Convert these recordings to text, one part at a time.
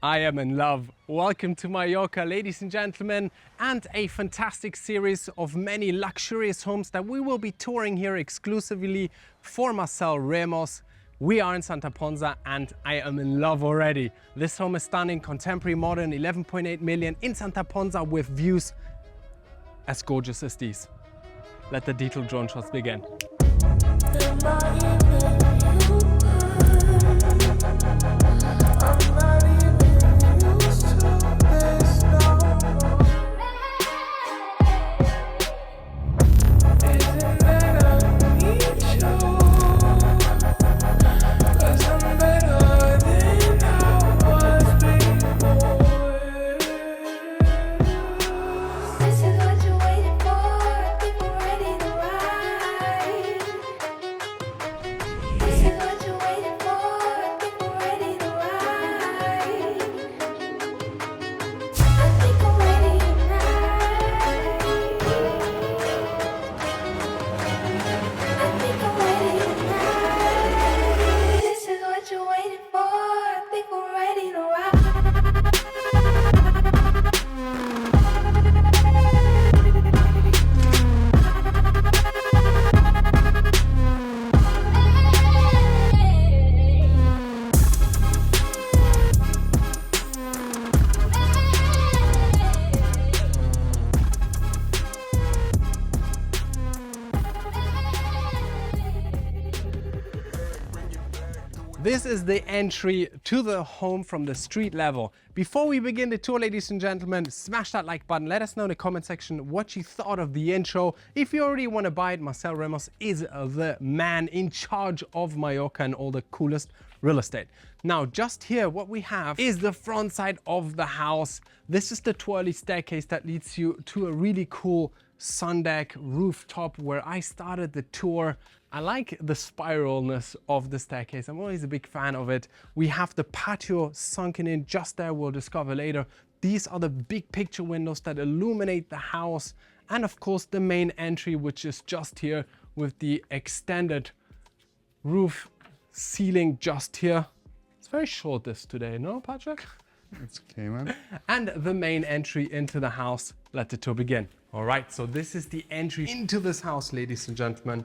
I am in love. Welcome to Mallorca, ladies and gentlemen, and a fantastic series of many luxurious homes that we will be touring here exclusively for Marcel Remus. We are in Santa Ponsa and I am in love already. This home is stunning, contemporary, modern, 11.8 million in Santa Ponsa with views as gorgeous as these. Let the detailed drone shots begin. This is the entry to the home from the street level. Before we begin the tour, ladies and gentlemen, smash that like button. Let us know in the comment section what you thought of the intro. If you already want to buy it, Marcel Remus is the man in charge of Mallorca and all the coolest real estate. Now, just here, what we have is the front side of the house. This is the twirly staircase that leads you to a really cool sun deck rooftop where I started the tour. I like the spiralness of the staircase. I'm always a big fan of it. We have the patio sunken in just there, we'll discover later. These are the big picture windows that illuminate the house. And of course the main entry, which is just here with the extended roof ceiling just here. It's very short this today, no, Patrick? It's okay, man. And the main entry into the house. Let the tour begin. All right, so this is the entry into this house, ladies and gentlemen.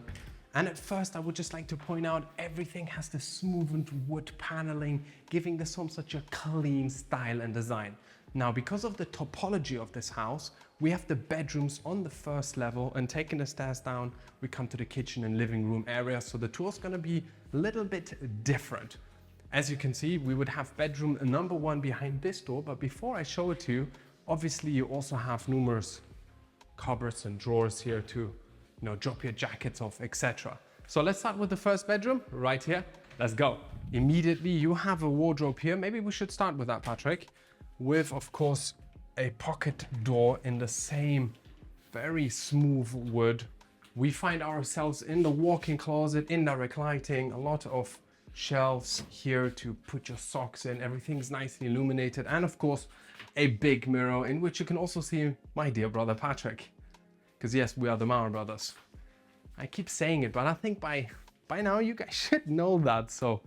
And at first, I would just like to point out everything has the smoothened wood paneling, giving this home such a clean style and design. Now, because of the topology of this house, we have the bedrooms on the first level, and taking the stairs down, we come to the kitchen and living room area. So the tour is going to be a little bit different. As you can see, we would have bedroom number 1 behind this door, but before I show it to you, obviously you also have numerous cupboards and drawers here to drop your jackets off, etc. So let's start with the first bedroom right here. Let's go. Immediately you have a wardrobe here. Maybe we should start with that, Patrick, with of course a pocket door in the same very smooth wood. We find ourselves in the walk-in closet, indirect lighting, a lot of shelves here to put your socks in. Everything's nicely illuminated, and of course a big mirror in which you can also see my dear brother Patrick. Because yes, we are the Marobrothers. I keep saying it, but I think by now you guys should know that. So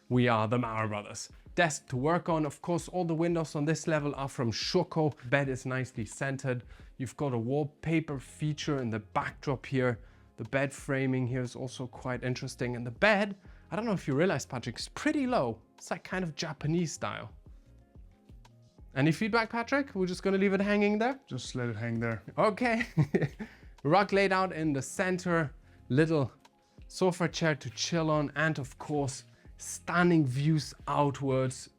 we are the Marobrothers. Desk to work on. Of course, all the windows on this level are from Schoko. Bed is nicely centered. You've got a wallpaper feature in the backdrop here. The bed framing here is also quite interesting. And the bed, I don't know if you realize, Patrick, is pretty low. It's like kind of Japanese style. Any feedback, Patrick? We're just gonna leave it hanging there? Just let it hang there. Okay. Rug laid out in the center, little sofa chair to chill on, and of course, stunning views outwards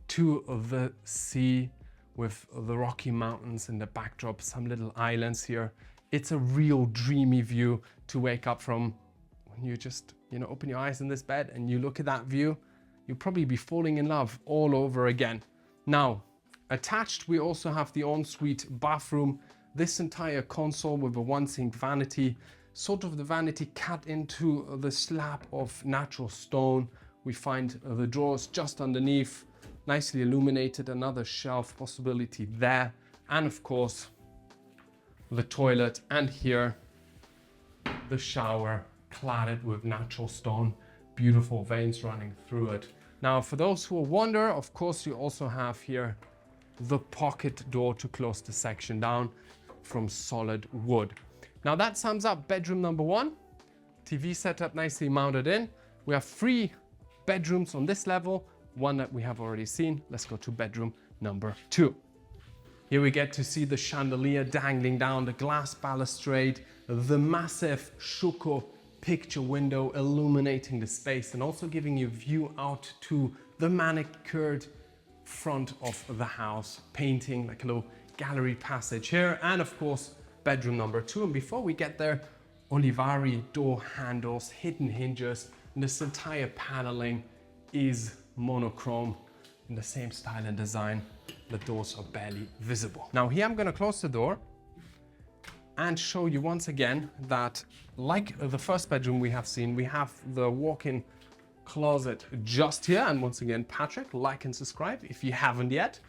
to the sea with the Rocky Mountains in the backdrop, some little islands here. It's a real dreamy view to wake up from when you just, open your eyes in this bed and you look at that view. You'll probably be falling in love all over again. Now, attached, we also have the ensuite bathroom. This entire console with a 1-sink vanity, sort of the vanity cut into the slab of natural stone. We find the drawers just underneath, nicely illuminated, another shelf possibility there. And of course, the toilet, and here, the shower, cladded with natural stone, beautiful veins running through it. Now, for those who wonder, of course, you also have here the pocket door to close the section down from solid wood. Now that sums up bedroom number 1. TV setup nicely mounted in. We have 3 bedrooms on this level, one that we have already seen. Let's go to bedroom number 2. Here we get to see the chandelier dangling down, the glass balustrade, the massive Schuko picture window illuminating the space and also giving you view out to the manicured front of the house, painting like a little gallery passage here. And of course, bedroom number 2. And before we get there, Olivari door handles, hidden hinges, and this entire paneling is monochrome in the same style and design. The doors are barely visible. Now here I'm going to close the door and show you once again that, like the first bedroom we have seen, we have the walk-in closet just here. And once again, Patrick, like and subscribe if you haven't yet.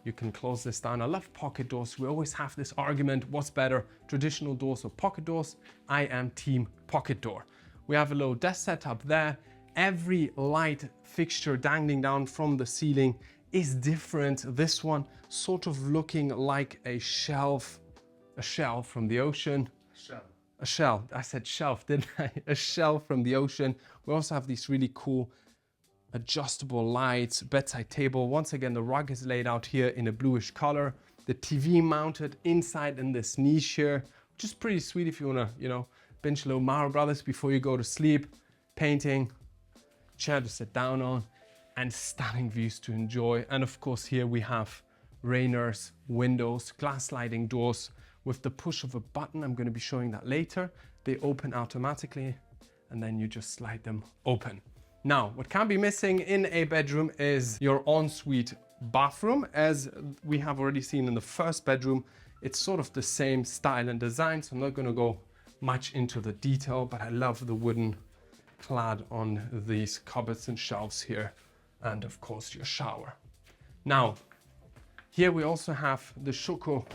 You can close this down. I love pocket doors. We always have this argument, what's better, traditional doors or pocket doors? I am team pocket door. We have a little desk set up there. Every light fixture dangling down from the ceiling is different. This one sort of looking like a shell from the ocean. A shell. I said shelf, didn't I? A shell from the ocean. We also have these really cool adjustable lights, bedside table. Once again, the rug is laid out here in a bluish color. The TV mounted inside in this niche here, which is pretty sweet if you wanna, binge a little Marobrothers before you go to sleep. Painting, chair to sit down on, and stunning views to enjoy. And of course, here we have Rainer's windows, glass sliding doors with the push of a button. I'm going to be showing that later. They open automatically and then you just slide them open. Now, what can't be missing in a bedroom is your ensuite bathroom. As we have already seen in the first bedroom, it's sort of the same style and design, so I'm not going to go much into the detail, but I love the wooden clad on these cupboards and shelves here, and of course your shower. Now, here we also have the Schuko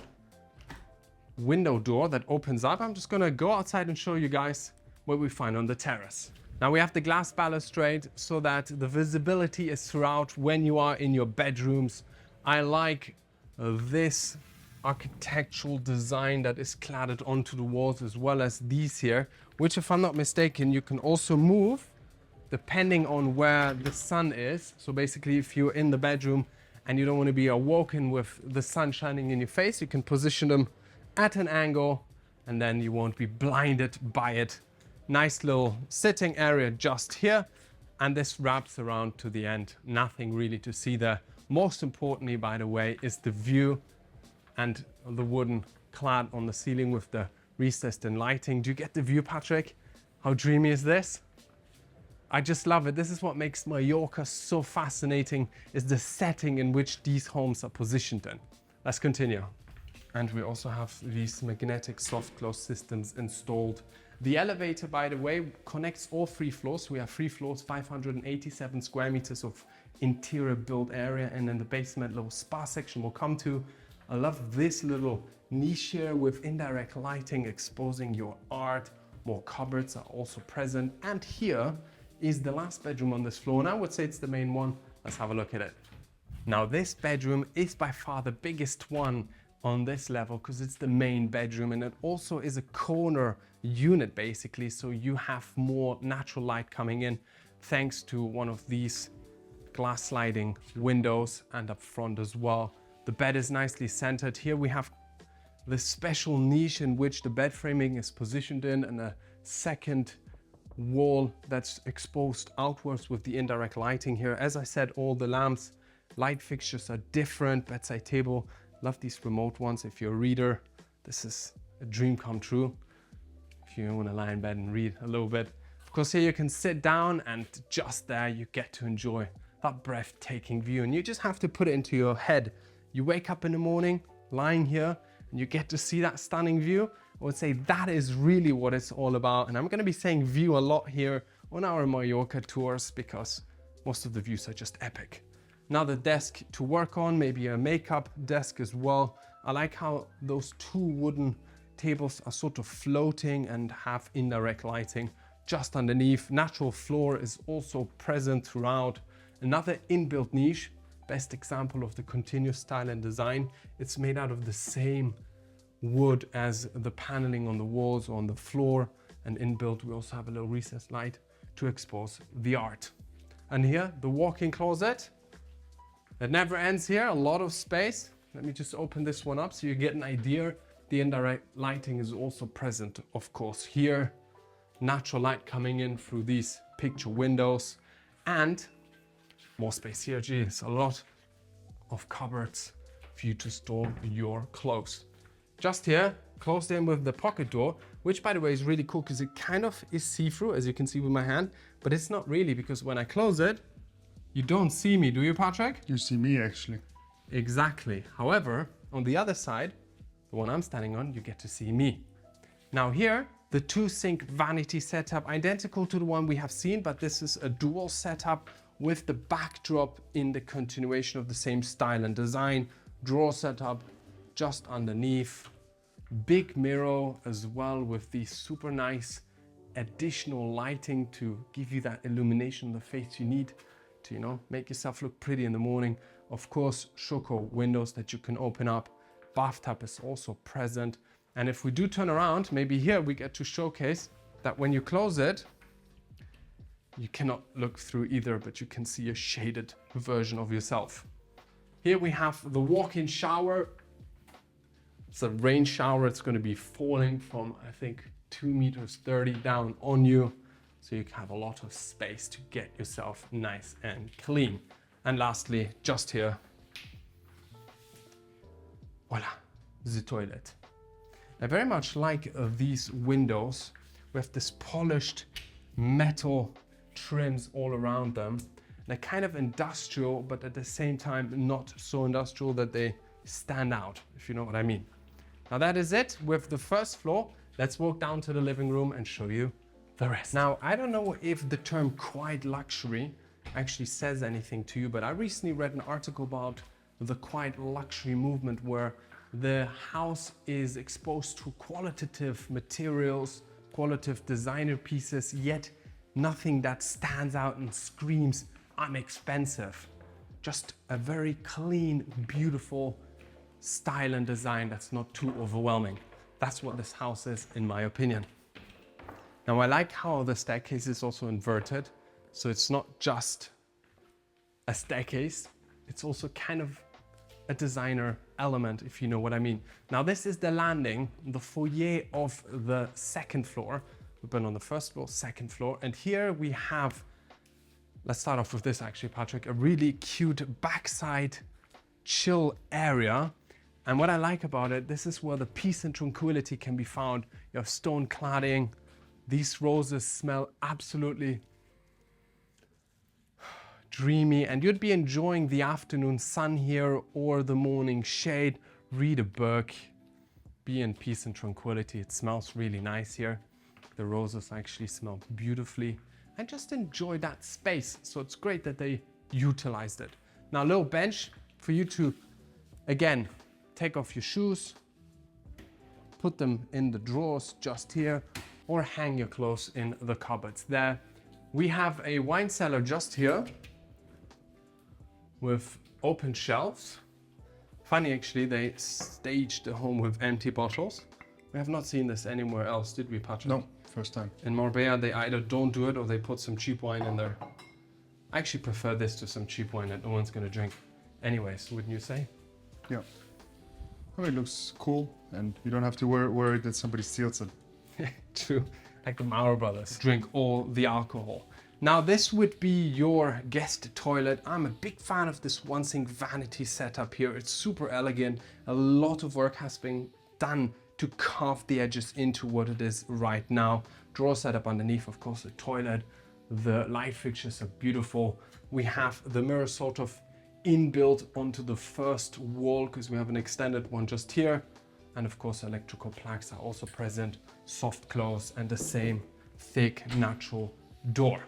window door that opens up. I'm just going to go outside and show you guys what we find on the terrace. Now we have the glass balustrade so that the visibility is throughout when you are in your bedrooms. I like this architectural design that is cladded onto the walls, as well as these here, which, if I'm not mistaken, you can also move depending on where the sun is. So basically, if you're in the bedroom and you don't want to be awoken with the sun shining in your face, you can position them at an angle and then you won't be blinded by it. Nice little sitting area just here, and this wraps around to the end. Nothing really to see there. Most importantly, by the way, is the view and the wooden clad on the ceiling with the recessed in lighting. Do you get the view, Patrick? How dreamy is this? I just love it. This is what makes Mallorca so fascinating, is the setting in which these homes are positioned in. Let's continue. And we also have these magnetic soft close systems installed. The elevator, by the way, connects all 3 floors. We have 3 floors, 587 square meters of interior built area, and then the basement little spa section we'll come to. I love this little niche here with indirect lighting exposing your art. More cupboards are also present. And here is the last bedroom on this floor, and I would say it's the main one. Let's have a look at it. Now this bedroom is by far the biggest one on this level because it's the main bedroom, and it also is a corner unit basically, so you have more natural light coming in thanks to one of these glass sliding windows, and up front as well. The bed is nicely centered. Here we have the special niche in which the bed framing is positioned in, and a second wall that's exposed outwards with the indirect lighting here. As I said, all the lamps, light fixtures are different. Bedside table, love these remote ones. If you're a reader, this is a dream come true. If you want to lie in bed and read a little bit. Of course, here you can sit down, and just there you get to enjoy that breathtaking view. And you just have to put it into your head. You wake up in the morning, lying here, and you get to see that stunning view. I would say that is really what it's all about. And I'm going to be saying view a lot here on our Mallorca tours because most of the views are just epic. Now the desk to work on, maybe a makeup desk as well. I like how those 2 wooden tables are sort of floating and have indirect lighting just underneath. Natural floor is also present throughout. Another inbuilt niche, best example of the continuous style and design. It's made out of the same wood as the paneling on the walls or on the floor, and inbuilt we also have a little recessed light to expose the art. And here, the walk-in closet. It never ends here, a lot of space. Let me just open this one up so you get an idea. The indirect lighting is also present, of course, here. Natural light coming in through these picture windows, and more space here. Geez, a lot of cupboards for you to store your clothes. Just here, closed in with the pocket door, which by the way is really cool because it kind of is see-through, as you can see with my hand, but it's not really, because when I close it, you don't see me, do you, Patrick? You see me actually. Exactly. However, on the other side, the one I'm standing on, you get to see me. Now here, the 2-sink vanity setup, identical to the one we have seen, but this is a dual setup with the backdrop in the continuation of the same style and design. Drawer setup just underneath. Big mirror as well with the super nice additional lighting to give you that illumination on the face you need to, you know, make yourself look pretty in the morning. Of course, Schoko windows that you can open up. Bathtub is also present. And if we do turn around, maybe here we get to showcase that when you close it, you cannot look through either, but you can see a shaded version of yourself. Here we have the walk-in shower. It's a rain shower. It's going to be falling from, I think, 2.30 meters down on you. So you have a lot of space to get yourself nice and clean. And lastly, just here, voila, the toilet. I very much like these windows. We have this polished metal trims all around them. They're kind of industrial, but at the same time, not so industrial that they stand out, if you know what I mean. Now that is it with the first floor. Let's walk down to the living room and show you the rest. Now, I don't know if the term quiet luxury actually says anything to you, but I recently read an article about the quiet luxury movement where the house is exposed to qualitative materials, qualitative designer pieces, yet nothing that stands out and screams, I'm expensive. Just a very clean, beautiful style and design that's not too overwhelming. That's what this house is, in my opinion. Now, I like how the staircase is also inverted. So it's not just a staircase, it's also kind of a designer element, if you know what I mean. Now, this is the landing, the foyer of the second floor. We've been on the first floor, second floor, and here we have, let's start off with this actually, Patrick, a really cute backside chill area. And what I like about it, this is where the peace and tranquility can be found. You have stone cladding. These roses smell absolutely dreamy, and you'd be enjoying the afternoon sun here or the morning shade. Read a book, be in peace and tranquility. It smells really nice here. The roses actually smell beautifully, and just enjoy that space. So it's great that they utilized it. Now, a little bench for you to, again, take off your shoes, put them in the drawers just here, or hang your clothes in the cupboards there. We have a wine cellar just here with open shelves. Funny actually, they staged the home with empty bottles. We have not seen this anywhere else, did we, Patrick? No, first time. In Marbella, they either don't do it or they put some cheap wine in there. I actually prefer this to some cheap wine that no one's gonna drink. Anyways, wouldn't you say? Yeah. Oh, it looks cool, and you don't have to worry that somebody steals it. True, like the Marobrothers drink all the alcohol. Now, this would be your guest toilet. I'm a big fan of this 1-sink vanity setup here. It's super elegant. A lot of work has been done to carve the edges into what it is right now. Drawer setup underneath, of course, the toilet. The light fixtures are beautiful. We have the mirror sort of inbuilt onto the first wall because we have an extended one just here. And of course, electrical plugs are also present, soft close, and the same thick natural door.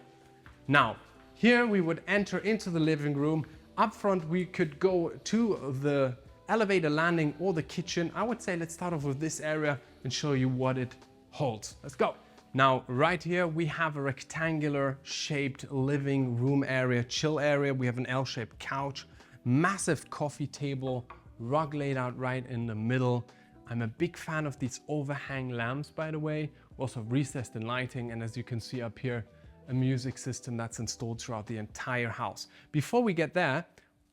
Now, here we would enter into the living room. Up front, we could go to the elevator landing or the kitchen. I would say let's start off with this area and show you what it holds. Let's go. Now, right here, we have a rectangular shaped living room area, chill area. We have an L-shaped couch, massive coffee table, rug laid out right in the middle. I'm a big fan of these overhang lamps, by the way, also recessed in lighting. And as you can see up here, a music system that's installed throughout the entire house. Before we get there,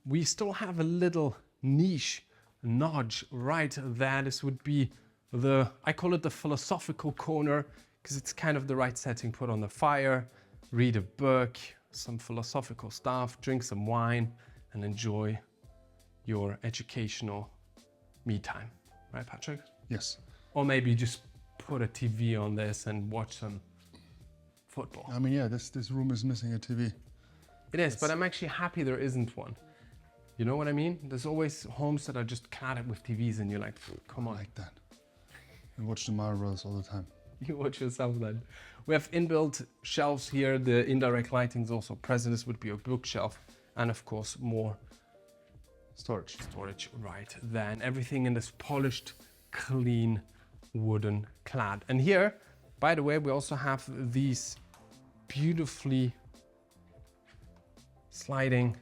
we still have a little niche notch right there. This would be I call it the philosophical corner, because it's kind of the right setting. Put on the fire, read a book, some philosophical stuff, drink some wine, and enjoy your educational me time. Right, Patrick? Yes. Or maybe just put a TV on this and watch some football. I mean, yeah, this room is missing a TV. It is, but I'm actually happy there isn't one. You know what I mean? There's always homes that are just cluttered with TVs and you're like, come on. Like that. I watch the Marobrothers all the time. You watch yourself then. We have inbuilt shelves here. The indirect lighting is also present. This would be a bookshelf. And of course, more storage right there. And everything in this polished, clean, wooden clad. And here, by the way, we also have these beautifully sliding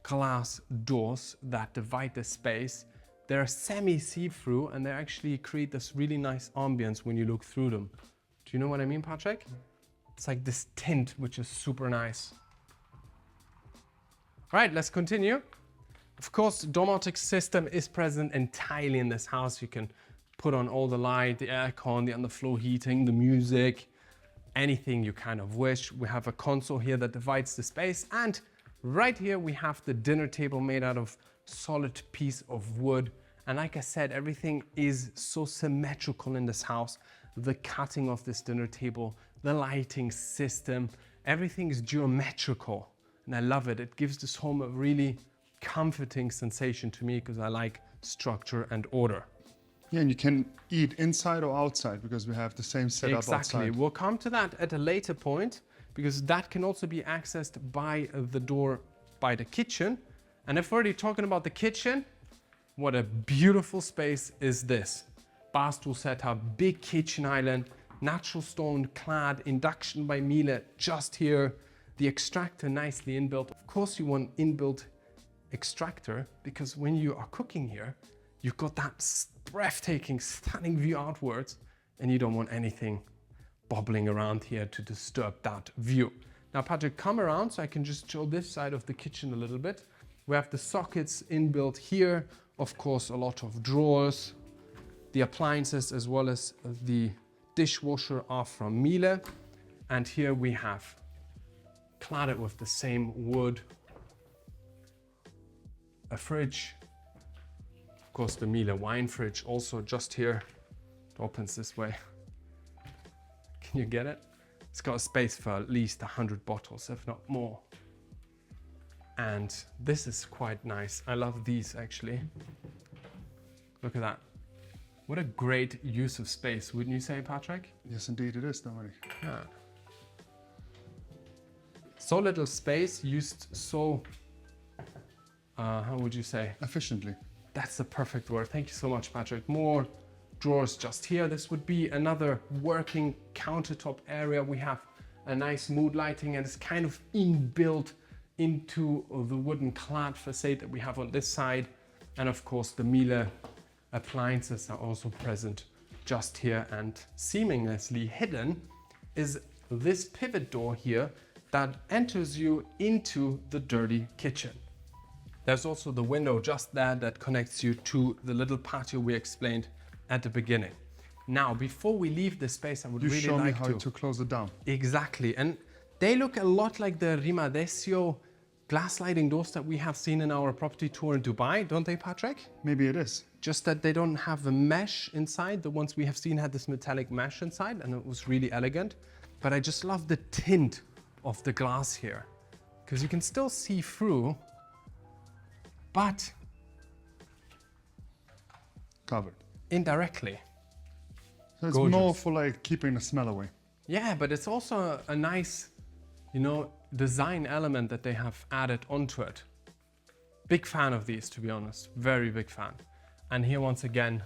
glass doors that divide the space. They're semi-see-through and they actually create this really nice ambience when you look through them. Do you know what I mean, Patrick? It's like this tint, which is super nice. All right, let's continue. Of course, domotic system is present entirely in this house. You can put on all the light, the aircon, the underfloor heating, the music, anything you kind of wish. We have a console here that divides the space. And right here, we have the dinner table made out of solid piece of wood. And like I said, everything is so symmetrical in this house. The cutting of this dinner table, the lighting system, everything is geometrical. And I love it. It gives this home a really comforting sensation to me because I like structure and order. Yeah, and you can eat inside or outside because we have the same setup Exactly. outside. We'll come to that at a later point because that can also be accessed by the door by the kitchen. And if we're already talking about the kitchen, what a beautiful space is this. Bar stool setup, big kitchen island, natural stone clad, induction by Miele just here. The extractor nicely inbuilt. Of course you want inbuilt extractor because when you are cooking here, you've got that breathtaking, stunning view outwards and you don't want anything bobbling around here to disturb that view. Now, Patrick, come around so I can just show this side of the kitchen a little bit. We have the sockets inbuilt here. Of course, a lot of drawers. The appliances as well as the dishwasher are from Miele. And here we have cladded with the same wood, a fridge. Of course, the Miele wine fridge also just here. It opens this way. Can you get it? It's got a space for at least 100 bottles, if not more. And this is quite nice. I love these actually. Look at that. What a great use of space, wouldn't you say, Patrick? Yes, indeed it is, Dominic. Yeah. So little space used so, how would you say? Efficiently. That's the perfect word. Thank you so much, Patrick. More drawers just here. This would be another working countertop area. We have a nice mood lighting and it's kind of inbuilt into the wooden clad facade that we have on this side. And of course, the Miele appliances are also present just here, and seamlessly hidden is this pivot door here that enters you into the dirty kitchen. There's also the window just there that connects you to the little patio we explained at the beginning. Now, before we leave this space, I would really show me like how to close it down. Exactly, and they look a lot like the Rimadesio glass sliding doors that we have seen in our property tour in Dubai, don't they, Patrick? Maybe it is. Just that they don't have a mesh inside. The ones we have seen had this metallic mesh inside and it was really elegant. But I just love the tint of the glass here because you can still see through, but Covered. indirectly. So it's Gorgeous. more for like keeping the smell away. Yeah, but it's also a nice, you know, design element that they have added onto it. Big fan of these, to be honest. Very big fan. And here once again,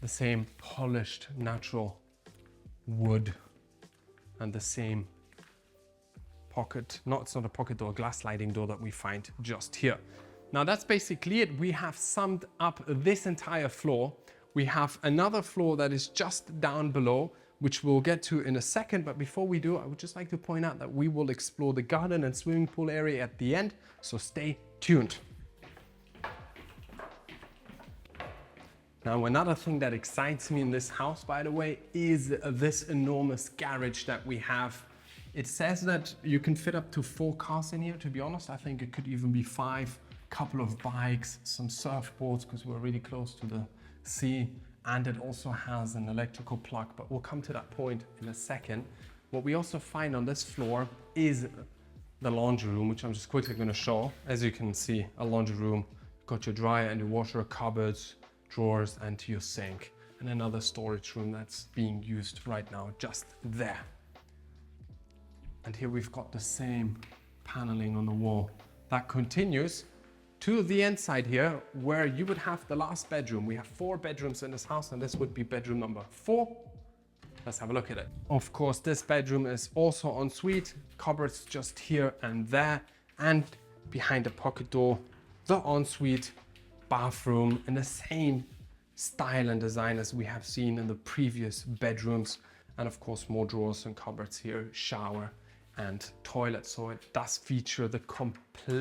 the same polished natural wood and the same pocket, it's not a pocket door, glass sliding door that we find just here. Now that's basically it. We have summed up this entire floor. We have another floor that is just down below, which we'll get to in a second. But before we do, I would just like to point out that we will explore the garden and swimming pool area at the end. So stay tuned. Now, another thing that excites me in this house, by the way, is this enormous garage that we have. It says that you can fit up to 4 cars in here. To be honest, I think it could even be 5, couple of bikes, some surfboards, because we're really close to the sea. And it also has an electrical plug, but we'll come to that point in a second. What we also find on this floor is the laundry room, which I'm just quickly going to show. As you can see, a laundry room, got your dryer and your washer, cupboards, drawers, and your sink, and another storage room that's being used right now just there. And here we've got the same paneling on the wall that continues to the inside here, where you would have the last bedroom. We have 4 bedrooms in this house, and this would be bedroom number 4. Let's have a look at it. Of course, this bedroom is also en suite, cupboards just here and there, and behind the pocket door, the ensuite bathroom in the same style and design as we have seen in the previous bedrooms. And of course, more drawers and cupboards here, shower and toilet. So it does feature the complete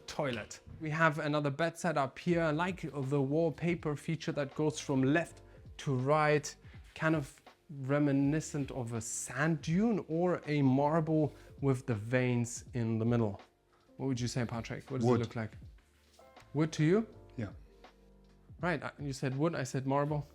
toilet. We have another bed set up here. I like the wallpaper feature that goes from left to right, kind of reminiscent of a sand dune or a marble with the veins in the middle. What would you say, Patrick? What does it look like? Wood to you? Yeah. Right, you said wood, I said marble.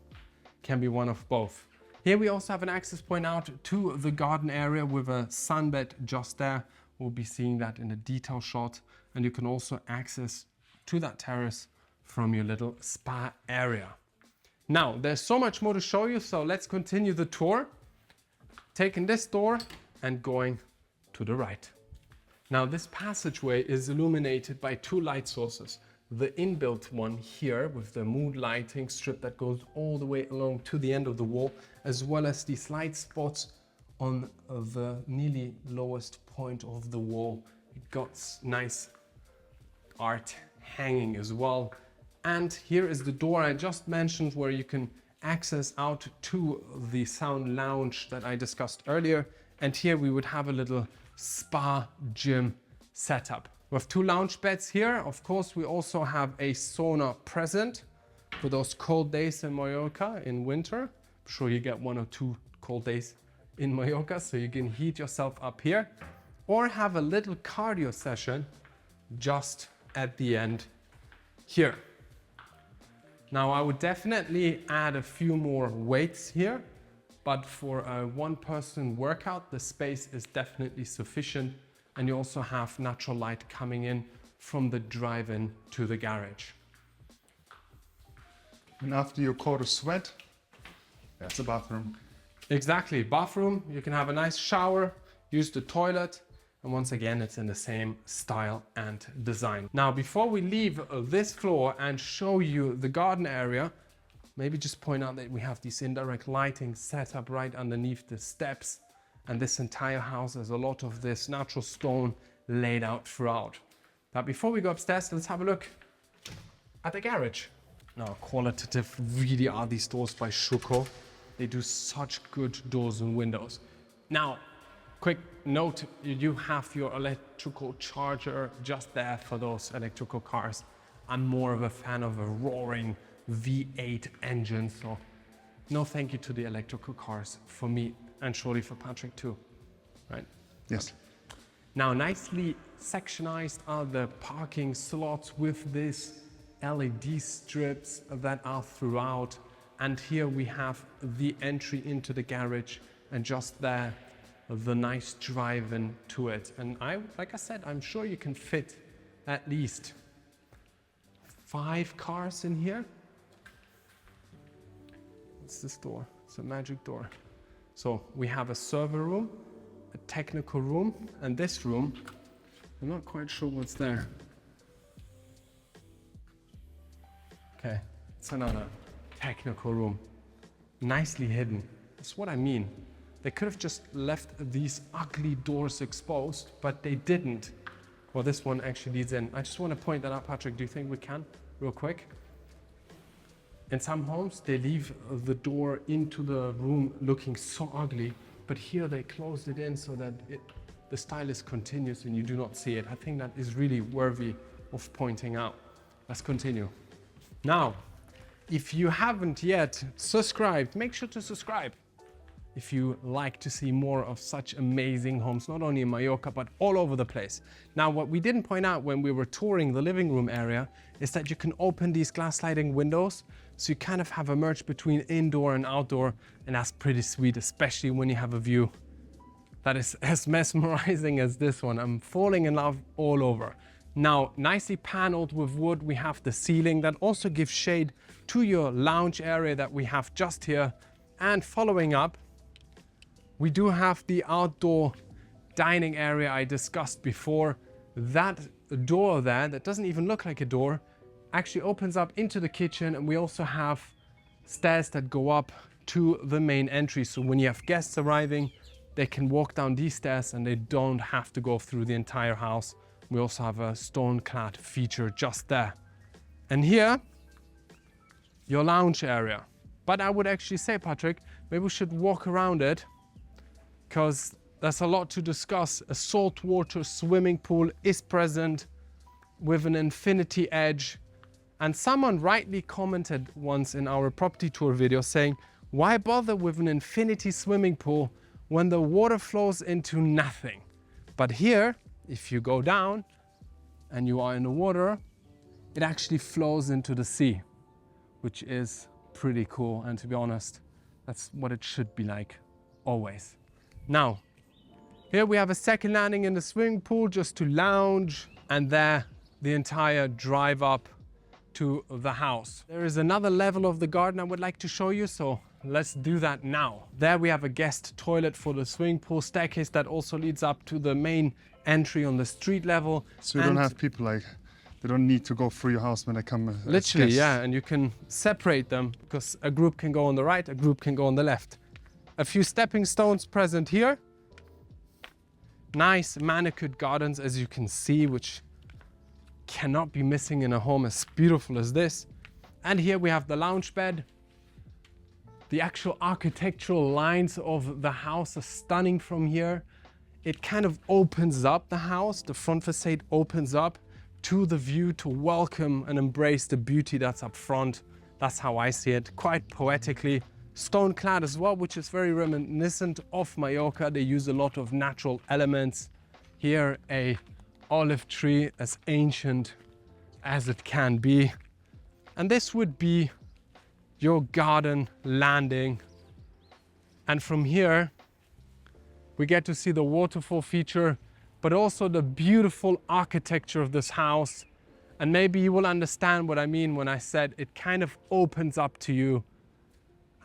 Can be one of both. Here we also have an access point out to the garden area with a sunbed just there. We'll be seeing that in a detail shot. And you can also access to that terrace from your little spa area. Now, there's so much more to show you, so let's continue the tour. Taking this door and going to the right. Now, this passageway is illuminated by 2 light sources. The inbuilt one here with the mood lighting strip that goes all the way along to the end of the wall, as well as these light spots on the nearly lowest point of the wall. It got nice art hanging as well. And here is the door I just mentioned, where you can access out to the sound lounge that I discussed earlier. And here we would have a little spa gym setup. We have 2 lounge beds here. Of course, we also have a sauna present for those cold days in Mallorca in winter. I'm sure you get 1 or 2 cold days in Mallorca, so you can heat yourself up here, or have a little cardio session just at the end here. Now, I would definitely add a few more weights here, but for a 1-person workout, the space is definitely sufficient. And you also have natural light coming in from the drive-in to the garage. And after your coat of sweat, that's a bathroom. Exactly, bathroom. You can have a nice shower, use the toilet, and once again, it's in the same style and design. Now, before we leave this floor and show you the garden area, maybe just point out that we have this indirect lighting set up right underneath the steps. And this entire house has a lot of this natural stone laid out throughout. But before we go upstairs, let's have a look at the garage. Now, qualitative really are these doors by Schuko. They do such good doors and windows. Now, quick note, you do have your electrical charger just there for those electrical cars. I'm more of a fan of a roaring V8 engine, so no thank you to the electrical cars for me. And surely for Patrick too, right? Yes. Now, nicely sectionized are the parking slots with these LED strips that are throughout. And here we have the entry into the garage, and just there, the nice drive-in to it. And like I said, I'm sure you can fit at least 5 cars in here. What's this door? It's a magic door. So we have a server room, a technical room, and this room, I'm not quite sure what's there. Okay, it's another technical room. Nicely hidden. That's what I mean. They could have just left these ugly doors exposed, but they didn't. Well, this one actually leads in. I just want to point that out, Patrick. Do you think we can, real quick? In some homes, they leave the door into the room looking so ugly, but here they closed it in so that the style is continuous and you do not see it. I think that is really worthy of pointing out. Let's continue. Now, if you haven't yet subscribed, make sure to subscribe. If you like to see more of such amazing homes, not only in Mallorca, but all over the place. Now, what we didn't point out when we were touring the living room area is that you can open these glass sliding windows. So you kind of have a merge between indoor and outdoor, and that's pretty sweet, especially when you have a view that is as mesmerizing as this one. I'm falling in love all over. Now, nicely paneled with wood, we have the ceiling that also gives shade to your lounge area that we have just here. And following up, we do have the outdoor dining area I discussed before. That door there, that doesn't even look like a door, actually opens up into the kitchen, and we also have stairs that go up to the main entry. So when you have guests arriving, they can walk down these stairs and they don't have to go through the entire house. We also have a stone-clad feature just there. And here, your lounge area. But I would actually say, Patrick, maybe we should walk around it, because there's a lot to discuss. A saltwater swimming pool is present with an infinity edge. And someone rightly commented once in our property tour video saying, why bother with an infinity swimming pool when the water flows into nothing? But here, if you go down and you are in the water, it actually flows into the sea, which is pretty cool. And to be honest, that's what it should be like, always. Now, here we have a second landing in the swimming pool just to lounge, and there the entire drive up to the house. There is another level of the garden I would like to show you, so let's do that now. There we have a guest toilet for the swimming pool, staircase that also leads up to the main entry on the street level. So you don't have people like, they don't need to go through your house when they come as literally, guests. yeah, and you can separate them because a group can go on the right, a group can go on the left. A few stepping stones present here. Nice manicured gardens, as you can see, which cannot be missing in a home as beautiful as this. And here we have the lounge bed. The actual architectural lines of the house are stunning from here. It kind of opens up the house. The front facade opens up to the view to welcome and embrace the beauty that's up front. That's how I see it, quite poetically. Stone clad as well, which is very reminiscent of Mallorca. They use a lot of natural elements. Here, a olive tree as ancient as it can be. And this would be your garden landing. And from here, we get to see the waterfall feature, but also the beautiful architecture of this house. And maybe you will understand what I mean when I said it kind of opens up to you.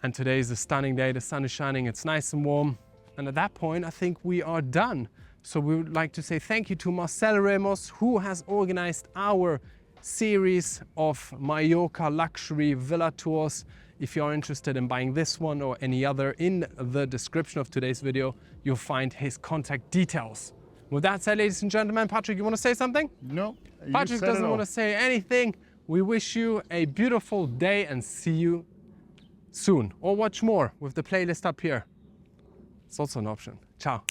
And today is a stunning day. The sun is shining, it's nice and warm. And at that point, I think we are done. So we would like to say thank you to Marcel Remus, who has organized our series of Mallorca luxury villa tours. If you are interested in buying this one or any other, in the description of today's video, you'll find his contact details. With that said, ladies and gentlemen, Patrick, you want to say something? No. Patrick doesn't want to say anything. We wish you a beautiful day and see you soon. Or watch more with the playlist up here. It's also an option. Ciao.